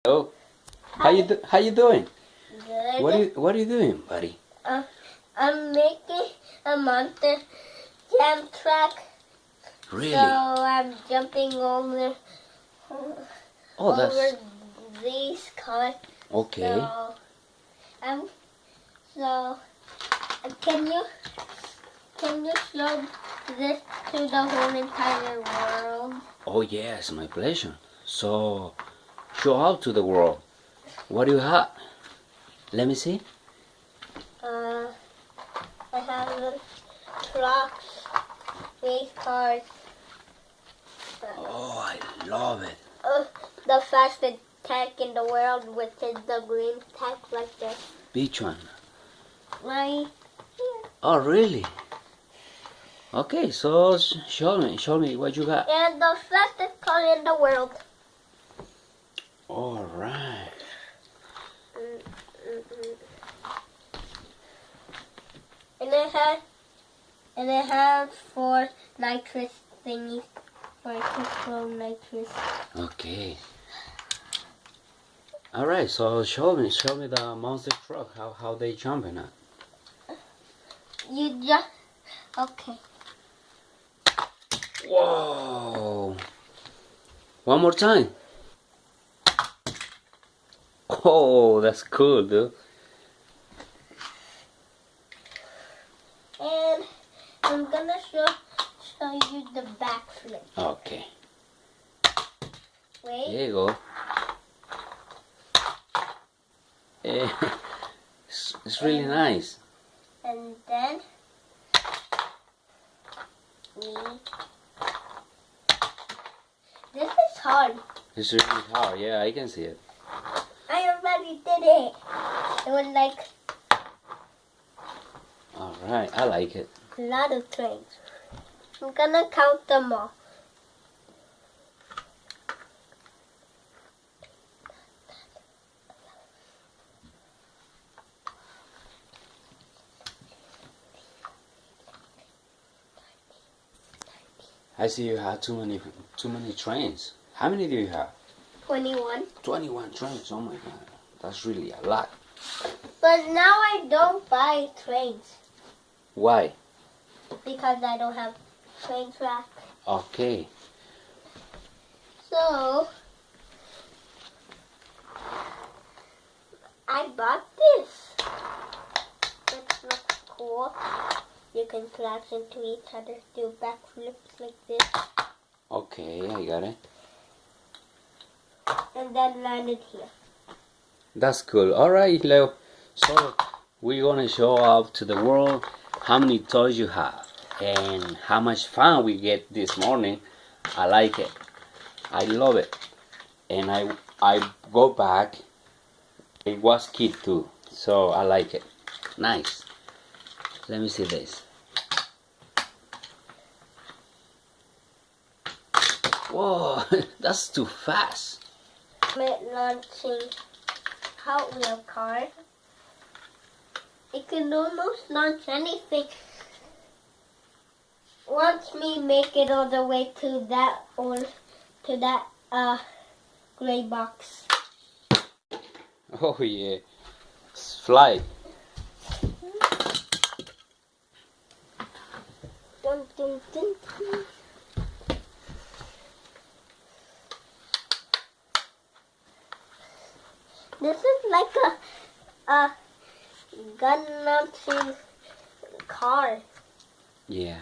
Oh, how you doing? Good. What are you doing, buddy? I'm making a monster jam track. Really? So I'm jumping over Oh, that's over these cars. okay. So so can you show this to the whole entire world? Oh yes, my pleasure. So, show out to the world. What do you have? Let me see. I have trucks, race cars. Oh, I love it. The fastest tank in the world, which is the green tank like this. Which one? Right here. Oh, really? Okay, so show me what you got. And the fastest car in the world. All right. And it has 4 nitrous thingies for it to throw nitrous. Okay. All right, so show me the monster truck. How they jumping at? You just okay. Whoa! One more time. Oh, that's cool, dude. And I'm gonna show you the backflip. Okay. Wait. There you go. Eh, it's really nice. And then this is hard. It's really hard. Yeah, I can see it. I already did it. It was like All right, I like it. a lot of trains. I'm gonna count them all. I see you have too many trains. How many do you have? 21. 21 trains. Oh my god, that's really a lot. But now I don't buy trains Why? because I don't have train track. Okay. So I bought this. It looks cool. You can collapse into each other, do backflips like this, Okay, I got it. and then land it here. That's cool. All right, Leo. So we're gonna show out to the world how many toys you have and how much fun we get this morning. I like it. I love it. And I go back. It was kid too, so I like it. Nice. Let me see this. Whoa, that's too fast. I'm launching Hot Wheel car. It can almost launch anything. Once me make it all the way to that gray box. Oh yeah, fly. Dun, dun, dun, dun. This is like a gun launching car. Yeah.